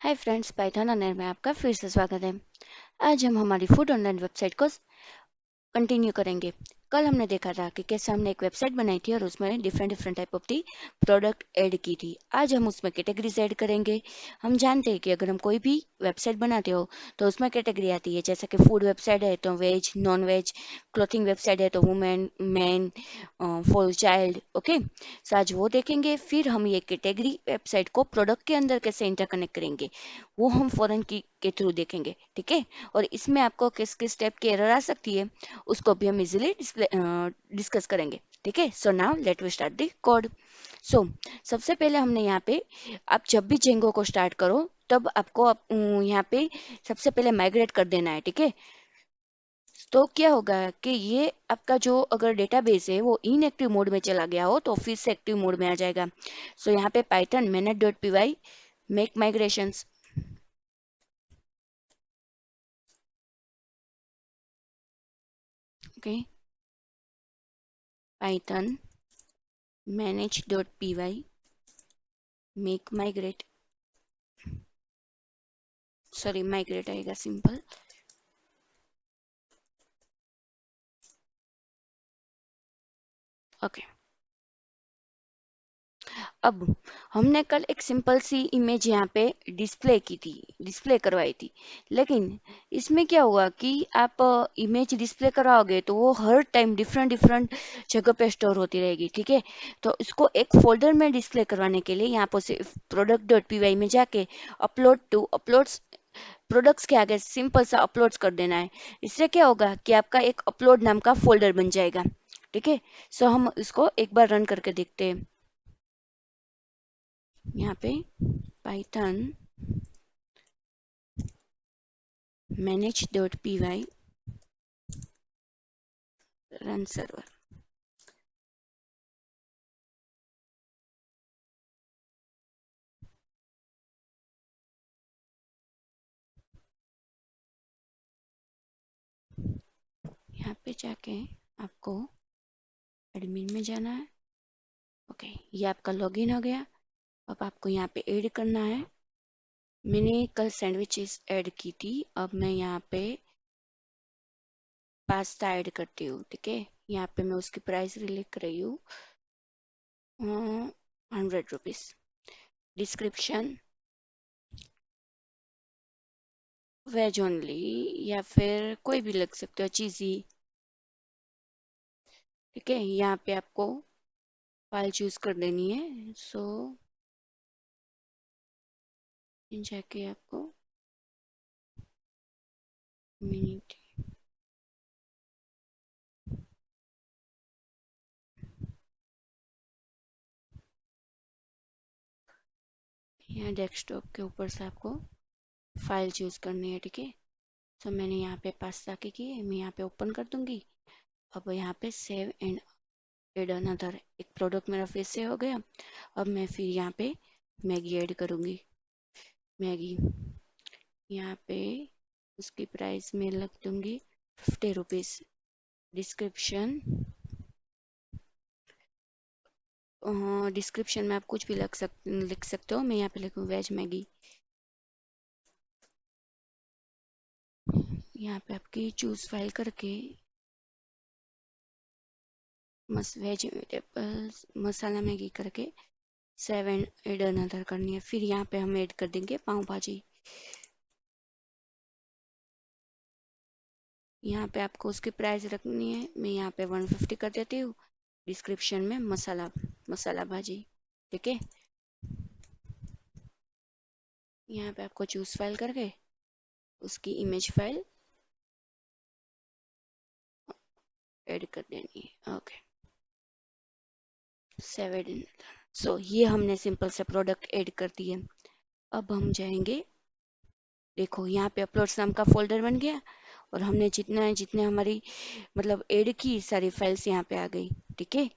Hi friends, Python online में आपका फिर से स्वागत है। आज हम हमारी फूड ऑनलाइन वेबसाइट को कंटिन्यू करेंगे। कल हमने देखा था कि कैसे हमने एक वेबसाइट बनाई थी और उसमें different different type of the product add की थी। आज हम उसमें कैटेगरीज ऐड करेंगे। हम जानते हैं कि अगर हम कोई भी वेबसाइट बनाते हो तो उसमें कैटेगरी आती है, जैसे कि फूड वेबसाइट है तो veg, non veg, clothing website है तो women, man, for child. Okay, so आज वो देखेंगे। फिर हम ये कैटेगरी वेबसाइट को प्रोडक्ट के अंदर कैसे इंटरकनेक्ट करेंगे वो हम फॉरन की के थ्रू देखेंगे। ठीक है, और इसमें आपको किस किस टाइप की एरर आ सकती है उसको भी हम इजीली डिस्कस करेंगे। ठीक है, so now let we start the code. So सबसे पहले हमने यहाँ पे, आप जब भी जेंगो को स्टार्ट करो तब आपको यहाँ पे सबसे पहले माइग्रेट कर देना है। ठीक है, तो क्या होगा कि ये आपका जो अगर डेटाबेस है वो इनएक्टिव मोड में चला गया हो तो फिर से एक्टिव मोड में आ जाएगा। सो यहाँ पे पाइथन मैनेज.py make migrations. Okay, Python manage.py make migrate, sorry migrate आएगा सिंपल। ओके, अब हमने कल एक सिंपल सी इमेज यहाँ पे डिस्प्ले की थी, डिस्प्ले करवाई थी। लेकिन इसमें क्या हुआ कि आप इमेज डिस्प्ले कराओगे तो वो हर टाइम डिफरेंट डिफरेंट जगह पे स्टोर होती रहेगी। ठीक है, तो इसको एक फोल्डर में डिस्प्ले करवाने के लिए यहाँ पर सिर्फ product.py में जाके अपलोड टू अपलोड्स, प्रोडक्ट्स के आगे सिंपल सा अपलोड्स कर देना है। इससे क्या होगा कि आपका एक अपलोड नाम का फोल्डर बन जाएगा। ठीक है, सो हम इसको एक बार रन करके देखते हैं। यहाँ पे पाइथन manage.py रन सर्वर, यहाँ पे जाके आपको एडमिन में जाना है। ओके, ये आपका लॉगिन हो गया। अब आपको यहाँ पे ऐड करना है। मैंने कल सैंडविचेस ऐड की थी, अब मैं यहाँ पे पास्ता ऐड करती हूँ। ठीक है, यहाँ पे मैं उसकी प्राइस लिख रही हूँ 100 रुपीज। डिस्क्रिप्शन वेज ओनली, या फिर कोई भी लिख सकते हो, चीज़ी। ठीक है, यहाँ पे आपको फाइल चूज कर देनी है। सो जाके आपको मिनट, यहाँ डेस्कटॉप के ऊपर से आपको फाइल चूज करनी है। ठीक है, तो मैंने यहाँ पे पास्ता की है, मैं यहाँ पे ओपन कर दूंगी। अब यहाँ पे सेव एंड एड अनदर, एक प्रोडक्ट मेरा फिर से हो गया। अब मैं फिर यहाँ पे मैगी ऐड करूंगी। मैगी यहाँ पे उसकी प्राइस में लग दूंगी 50 रुपीज। डिस्क्रिप्शन, डिस्क्रिप्शन में आप कुछ भी लिख सकते हो। मैं यहाँ पे लिखूँ वेज मैगी। यहाँ पे आपकी चूज फाइल करके वेजिटेबल्स मसाला मैगी करके सेव एंड एड अनदर करनी है। फिर यहाँ पे हम ऐड कर देंगे पाव भाजी। यहाँ पे आपको उसकी प्राइस रखनी है, मैं यहाँ पे 150 कर देती हूँ। डिस्क्रिप्शन में मसाला मसाला भाजी। ठीक है, यहाँ पे आपको चूज फाइल करके उसकी इमेज फाइल ऐड कर देनी है। Okay, save add. सो ये हमने सिंपल सा प्रोडक्ट ऐड कर दिए। अब हम जाएंगे, देखो यहाँ पे अपलोड्स नाम का फोल्डर बन गया और हमने जितने जितने हमारी मतलब ऐड की सारी फाइल्स यहाँ पे आ गई। ठीक है,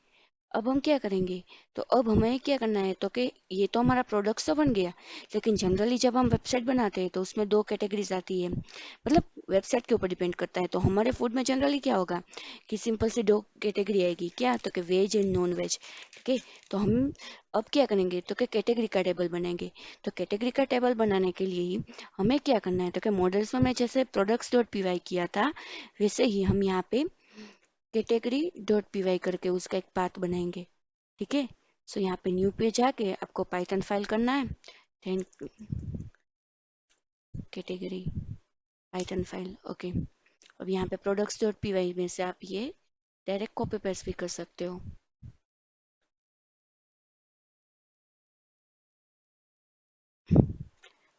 अब हम क्या करेंगे, तो अब हमें क्या करना है, तो कि ये तो हमारा प्रोडक्ट्स तो बन गया, लेकिन जनरली जब हम वेबसाइट बनाते हैं तो उसमें दो कैटेगरीज आती है, मतलब वेबसाइट के ऊपर डिपेंड करता है। तो हमारे फूड में जनरली क्या होगा कि सिंपल सी दो कैटेगरी आएगी, क्या, तो कि वेज एंड नॉन वेज। ठीक है, तो हम अब क्या करेंगे, तो कि कैटेगरी का टेबल बनाएंगे। तो कैटेगरी का टेबल बनाने के लिए ही हमें क्या करना है, तो कि मॉडल्स में मैं जैसे प्रोडक्ट्स डॉट पी वाई किया था, वैसे ही हम यहाँ पे कैटेगरी डॉट पी वाई करके उसका एक पाथ बनाएंगे। ठीक है, सो यहाँ पे न्यू पे जाके आपको पाइथन फाइल करना है, then category Python file. Okay, अब यहाँ पे प्रोडक्ट्स डॉट पी वाई में से आप ये डायरेक्ट कॉपी पेस्ट भी कर सकते हो।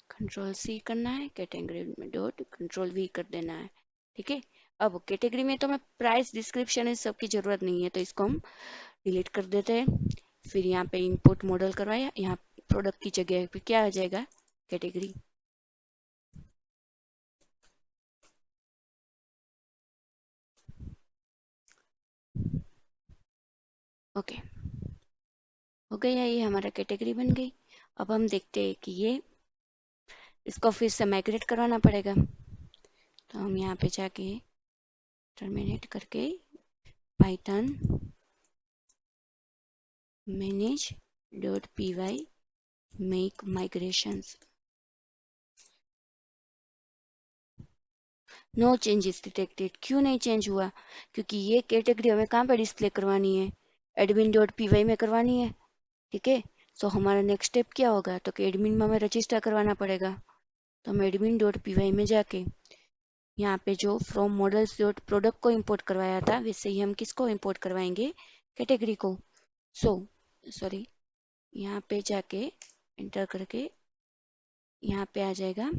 कंट्रोल सी करना है, कैटेगरी में डॉट कंट्रोल वी कर देना है। ठीक है, अब कैटेगरी में तो मैं प्राइस डिस्क्रिप्शन इस सब की जरूरत नहीं है, तो इसको हम डिलीट कर देते हैं। फिर यहाँ पे इंपोर्ट मॉडल करवाया, यहाँ प्रोडक्ट की जगह पे क्या आ जाएगा, कैटेगरी। ओके, हो गया, ये हमारा कैटेगरी बन गई। अब हम देखते हैं कि ये इसको फिर से माइग्रेट करवाना पड़ेगा। तो हम यहाँ पे जाके टर्मिनेट करके Python manage dot P Y make migrations, no changes detected. क्यों नहीं चेंज हुआ, क्योंकि ये कैटेगरी हमें कहाँ पे डिस्प्ले करवानी है, एडमिन डॉट पी वाई में करवानी है। ठीक है, सो हमारा नेक्स्ट स्टेप क्या होगा, तो कि एडमिन में हमें रजिस्टर करवाना पड़ेगा। तो हम एडमिन डॉट पी वाई में जाके यहाँ पे जो फ्रॉम मॉडल्स डॉट प्रोडक्ट को इंपोर्ट करवाया था, वैसे ही हम किसको इंपोर्ट करवाएंगे, कैटेगरी को। सो सॉरी, यहाँ पे जाके एंटर करके यहाँ पे आ जाएगा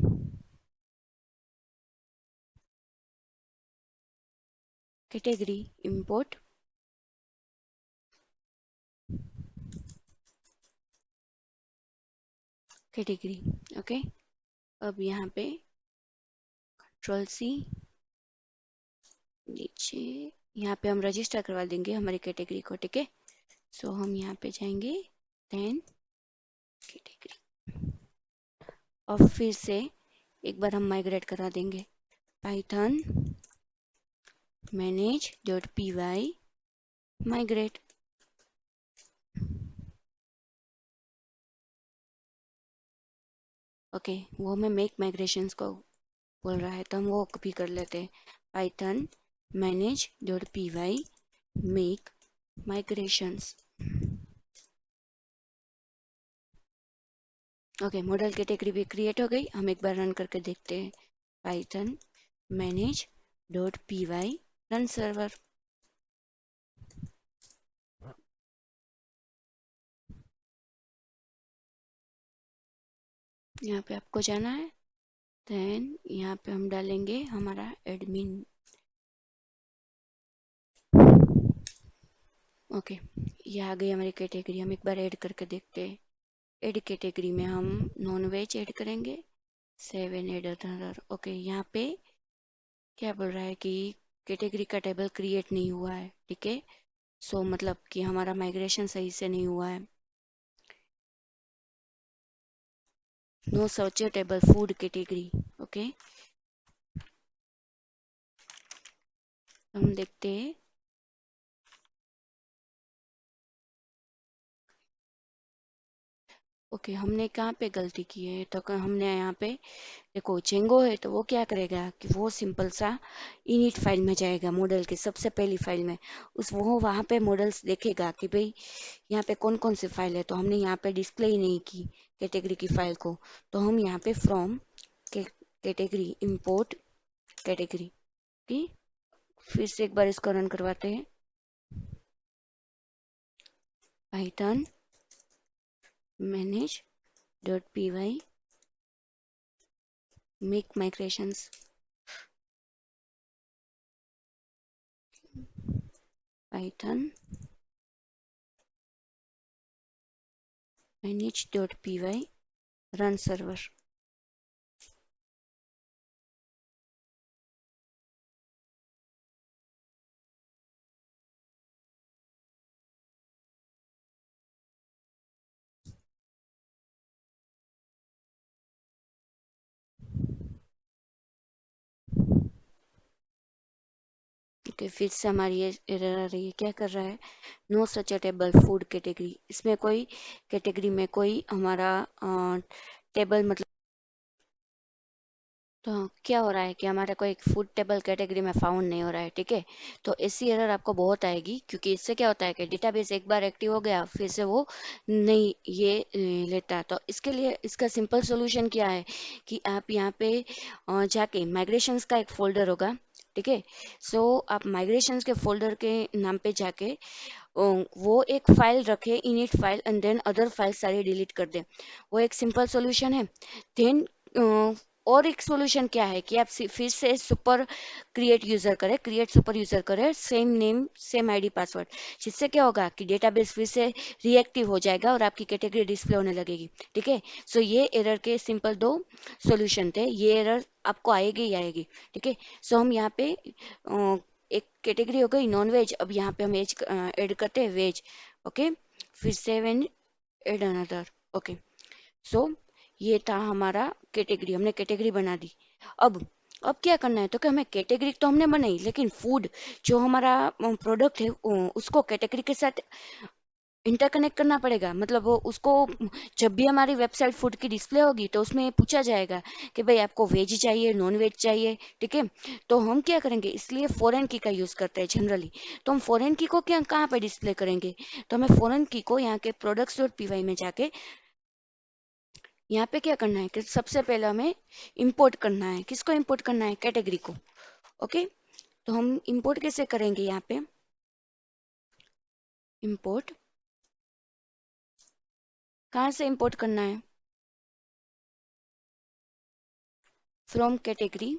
कैटेगरी इंपोर्ट कैटेगरी। ओके, अब यहाँ पे कंट्रोल सी, नीचे यहाँ पे हम रजिस्टर करवा देंगे हमारी कैटेगरी को। ठीक है, सो हम यहाँ पे जाएंगे, देन कैटेगरी, और फिर से एक बार हम माइग्रेट करा देंगे, Python manage dot P Y migrate. Okay, वो हमें मेक माइग्रेशंस को बोल रहा है, तो हम वो कॉपी कर लेते हैं, Python manage dot P Y make migrations. Okay, model category भी क्रिएट हो गई। हम एक बार रन करके देखते हैं, Python manage dot P Y run server. यहाँ पे आपको जाना है, देन यहाँ पे हम डालेंगे हमारा एडमिन। ओके, ये आ गई हमारी कैटेगरी। हम एक बार ऐड करके देखते हैं। ऐड कैटेगरी में हम नॉन वेज ऐड करेंगे, सेवन एड अदर। ओके, यहाँ पे क्या बोल रहा है कि कैटेगरी का टेबल क्रिएट नहीं हुआ है। ठीक है, सो मतलब कि हमारा माइग्रेशन सही से नहीं हुआ है। Know search table food category. Okay, हम देखते हैं। ओके, हमने कहाँ पे गलती की है, तो हमने यहाँ पे देखो चेंगो है, तो वो क्या करेगा कि वो सिंपल सा इनिट फाइल में जाएगा, मॉडल की सबसे पहली फाइल में। उस वो वहाँ पे मॉडल्स देखेगा कि भाई यहाँ पे कौन कौन सी फाइल है, तो हमने यहाँ पे डिस्प्ले ही नहीं की कैटेगरी की फाइल को। तो हम यहाँ पे फ्रॉम कैटेगरी इंपोर्ट कैटेगरी की, फिर से एक बार इसको रन करवाते हैं, Python manage dot P Y make migrations, Python manage dot P Y run server. Okay, फिर से हमारी ये एरर आ रही है। क्या कर रहा है? No such a table food category. इसमें कोई कैटेगरी में कोई हमारा टेबल मतलब, तो क्या हो रहा है कि हमारा कोई फूड टेबल कैटेगरी में फाउंड नहीं हो रहा है। ठीक है, तो ऐसी एरर आपको बहुत आएगी, क्योंकि इससे क्या होता है कि डेटाबेस एक बार एक्टिव हो गया फिर से वो नहीं ये लेता। तो इसके लिए इसका सिंपल सॉल्यूशन क्या है कि आप यहाँ पे जाके माइग्रेशंस का एक फोल्डर होगा। ठीक है, सो आप माइग्रेशंस के फोल्डर के नाम पे जाके वो एक फाइल रखे, init file, and then other file सारी डिलीट कर दे। वो एक सिंपल सॉल्यूशन है। देन और एक सॉल्यूशन क्या है कि आप फिर से सुपर क्रिएट यूजर करें, क्रिएट सुपर यूजर करें, same name same ID password. जिससे क्या होगा कि डेटाबेस फिर से रिएक्टिव हो जाएगा और आपकी कैटेगरी डिस्प्ले होने लगेगी। ठीक है, सो ये एरर के सिंपल दो सॉल्यूशन थे। ये एरर आपको आएगी ही आएगी। ठीक है, सो हम यहाँ पे एक कैटेगरी हो गई नॉन वेज, अब यहाँ पे हम एज ऐड करते हैं वेज। ओके, फिर से वेन एड अनदर। ओके, सो ये था हमारा कैटेगरी, हमने कैटेगरी बना दी। अब क्या करना है, तो कि हमें कैटेगरी तो हमने बनाई, लेकिन फूड जो हमारा प्रोडक्ट है उसको कैटेगरी के साथ इंटरकनेक्ट करना पड़ेगा। मतलब वो उसको जब भी हमारी वेबसाइट फूड की डिस्प्ले होगी तो उसमें ये पूछा जाएगा कि भाई आपको वेज चाहिए नॉन वेज चाहिए। ठीक है, तो हम क्या करेंगे, इसलिए फॉरेन की का यूज करते हैं जनरली। तो हम फॉरेन की को क्या कहाँ पे डिस्प्ले करेंगे, तो हमें फॉरेन की को यहाँ के प्रोडक्ट्स.py में जाके यहाँ पे क्या करना है कि सबसे पहले हमें इंपोर्ट करना है। किसको इंपोर्ट करना है? कैटेगरी को। ओके, तो हम इंपोर्ट कैसे करेंगे? यहाँ पे इंपोर्ट कहाँ से इंपोर्ट करना है? From category,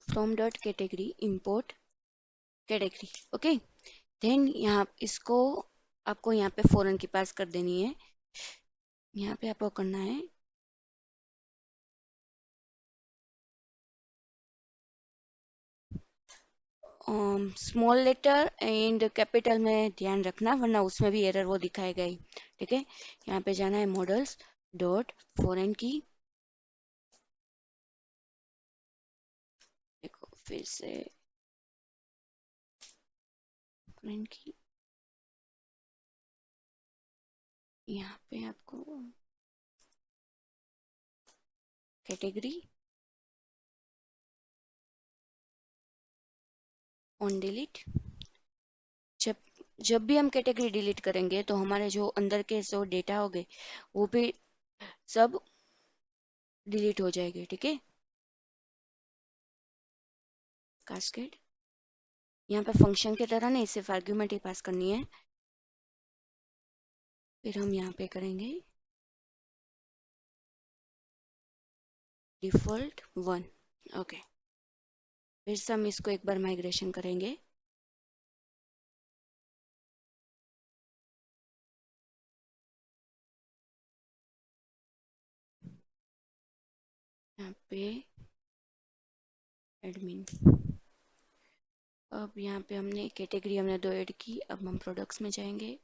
from dot category import category. Okay, then यहाँ इसको आपको यहाँ पे फॉरेन की पास कर देनी है। यहाँ पे आपको करना है स्मॉल लेटर एंड कैपिटल में ध्यान रखना, वरना उसमें भी एरर वो दिखाएगा ही। ठीक है, यहाँ पे जाना है मॉडल्स डॉट फॉरेन की। देखो फिर से फॉरेन की, यहाँ पे आपको कैटेगरी ऑन डिलीट। जब जब भी हम कैटेगरी डिलीट करेंगे तो हमारे जो अंदर के जो डेटा हो गए वो भी सब डिलीट हो जाएंगे। ठीक है, कास्केड यहाँ पे फंक्शन की तरह नहीं, सिर्फ आर्ग्यूमेंट ही पास करनी है। फिर हम यहाँ पे करेंगे डिफॉल्ट 1। ओके, फिर से हम इसको एक बार माइग्रेशन करेंगे। यहाँ पे एडमिन, अब यहाँ पे हमने कैटेगरी हमने दो ऐड की, अब हम प्रोडक्ट्स में जाएंगे।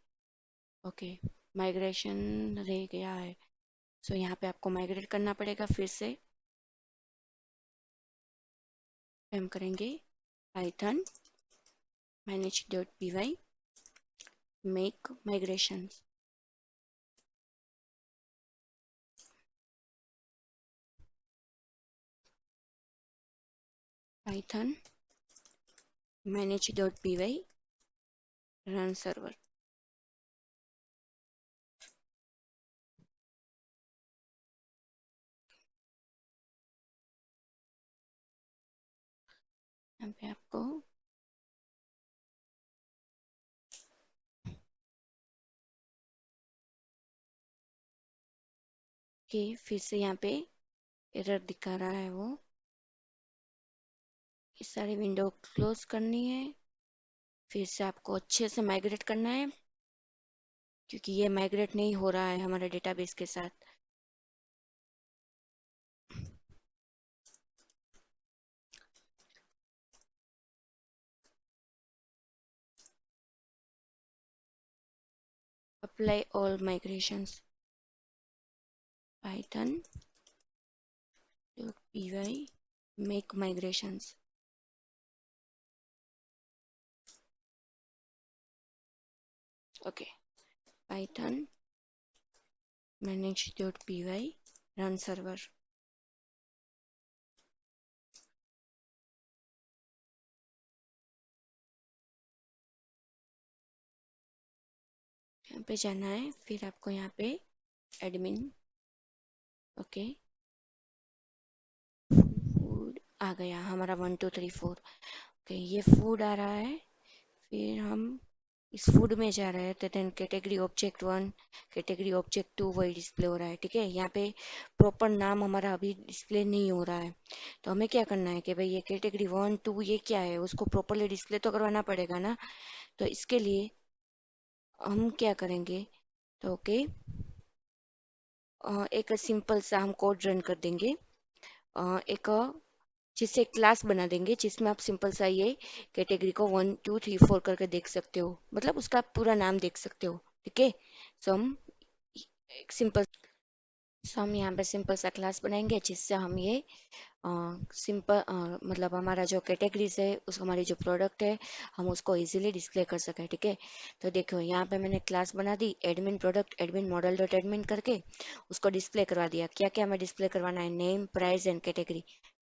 ओके, माइग्रेशन रह गया है, सो यहाँ पे आपको माइग्रेट करना पड़ेगा फिर से। हम करेंगे Python manage.py make migration, python manage.py run server। यहाँ पे आपको कि फिर से यहाँ पे एरर दिखा रहा है, वो ये सारी विंडो क्लोज करनी है। फिर से आपको अच्छे से माइग्रेट करना है, क्योंकि ये माइग्रेट नहीं हो रहा है हमारे डेटाबेस के साथ। Apply all migrations. python py make migrations. Okay, python manage.py run server. यहाँ पे जाना है, फिर आपको यहाँ पे एडमिन, ओके, फूड आ गया हमारा 1 2 3 4। ओके, ये फूड आ रहा है, फिर हम इस फूड में जा रहे हैं, तो then category object 1, category object 2 वही डिस्प्ले हो रहा है। ठीक है, यहाँ पे प्रॉपर नाम हमारा अभी डिस्प्ले नहीं हो रहा है, तो हमें क्या करना है कि भाई ये कैटेगरी 1 2 ये क्या है, उसको प्रॉपरली डिस्प्ले तो करवाना पड़ेगा ना। तो इसके लिए हम क्या करेंगे, तो ओके, एक सिंपल सा हम कोड रन कर देंगे, एक जिससे क्लास बना देंगे जिसमें आप सिंपल सा ये कैटेगरी को 1 2 3 4 करके देख सकते हो, मतलब उसका पूरा नाम देख सकते हो। ठीक है, सो हम एक सिंपल हम यहाँ पे सिंपल सा क्लास बनाएंगे जिससे हम ये सिंपल मतलब हमारा जो कैटेगरीज है उस हमारी जो प्रोडक्ट है हम उसको इजीली डिस्प्ले कर सकें। ठीक है, तो देखो यहाँ पे मैंने क्लास बना दी admin product admin model dot admin करके, उसको डिस्प्ले करवा दिया। क्या क्या हमें डिस्प्ले करवाना है, नेम प्राइस एंड कैटेगरी।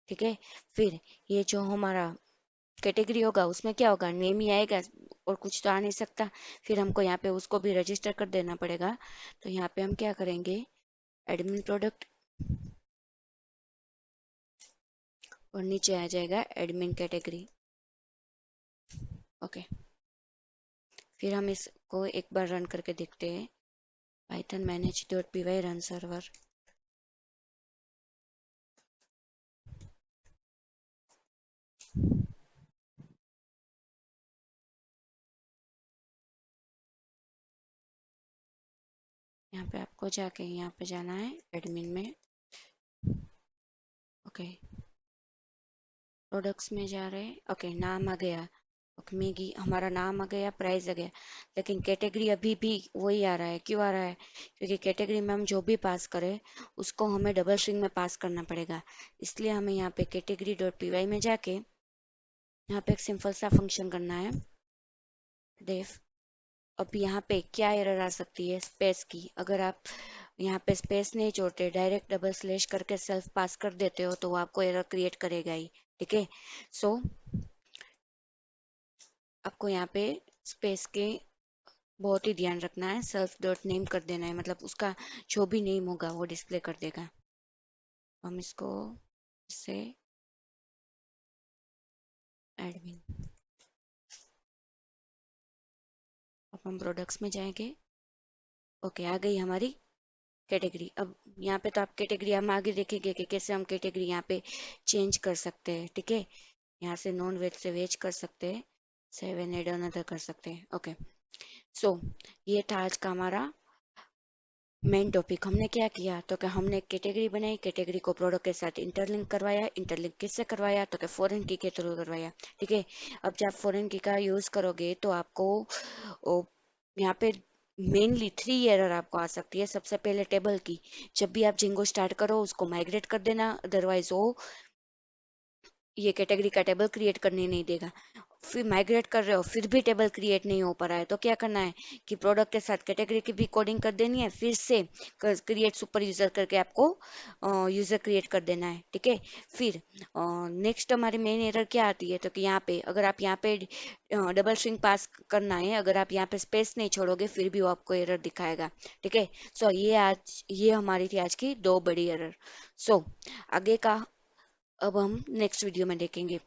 ठीक है, फिर ये जो हमारा कैटेगरी होगा उसमें क्या होगा, नेम ही आएगा और कुछ तो आ नहीं सकता। फिर हमको यहाँ पे उसको भी रजिस्टर कर देना पड़ेगा, तो यहाँ पे हम क्या करेंगे, एडमिन प्रोडक्ट और नीचे आ जाएगा एडमिन कैटेगरी। ओके, फिर हम इसको एक बार रन करके देखते हैं, python manage.py रन सर्वर। यहाँ पे आपको जाके यहाँ पे जाना है एडमिन में, ओके, प्रोडक्ट्स में जा रहे हैं, ओके, नाम आ गया, ओके, मैगी हमारा नाम आ गया, प्राइस आ गया, लेकिन कैटेगरी अभी भी वही आ रहा है। क्यों आ रहा है, क्योंकि कैटेगरी में हम जो भी पास करें उसको हमें डबल स्ट्रिंग में पास करना पड़ेगा। इसलिए हमें यहाँ पे कैटेगरी डॉट पी में जाके यहाँ पे एक सिंपल सा फंक्शन करना है, डेफ। अब यहाँ पे क्या एरर आ सकती है, स्पेस की, अगर आप यहाँ पे स्पेस नहीं छोड़ते डायरेक्ट डबल स्लैश करके सेल्फ पास कर देते हो तो वो आपको एरर क्रिएट करेगा ही। ठीक है, सो आपको यहाँ पे स्पेस के बहुत ही ध्यान रखना है, सेल्फ डॉट नेम कर देना है, मतलब उसका जो भी नेम होगा वो डिस्प्ले कर देगा। हम इसको से एडमिन, अब हम प्रोडक्ट्स में जाएंगे, ओके, आ गई हमारी कैटेगरी। अब यहाँ पे तो आप कैटेगरी हम आगे देखेंगे कि कैसे हम कैटेगरी यहाँ पे चेंज कर सकते हैं। ठीक है, यहाँ से नॉन वेज से वेज कर सकते हैं, सेवन एड अनदर कर सकते हैं। ओके, सो ये था आज का हमारा मेन टॉपिक। हमने क्या किया, तो कि हमने एक कैटेगरी बनाई, कैटेगरी को प्रोडक्ट के साथ इंटरलिंक करवाया। इंटरलिंक किससे करवाया, तो कि फॉरेन की के थ्रू करवाया। ठीक है, अब जब फॉरेन की का यूज करोगे तो आपको यहाँ पे मेनली 3 एरर आपको आ सकती है। सबसे पहले टेबल की, जब भी आप जिंगो स्टार्ट करो उसको माइग्रेट कर देना, अदरवाइज वो ये कैटेगरी का टेबल क्रिएट करने नहीं देगा। फिर माइग्रेट कर रहे हो फिर भी टेबल क्रिएट नहीं हो पा रहा है, तो क्या करना है कि प्रोडक्ट के साथ कैटेगरी की भी कोडिंग कर देनी है, फिर से क्रिएट सुपर यूजर करके आपको यूजर क्रिएट कर देना है। ठीक है, फिर नेक्स्ट हमारी मेन एरर क्या आती है, तो कि यहाँ पे अगर आप यहाँ पे डबल स्ट्रिंग पास करना है, अगर आप यहाँ पे स्पेस नहीं छोड़ोगे फिर भी वो आपको एरर दिखाएगा। ठीक है, सो ये हमारी थी आज की 2 बड़ी एरर। सो आगे का अब हम नेक्स्ट वीडियो में देखेंगे।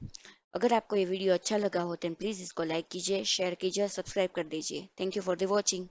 अगर आपको ये वीडियो अच्छा लगा हो तो प्लीज़ इसको लाइक कीजिए, शेयर कीजिए, सब्सक्राइब कर दीजिए। Thank you for the watching.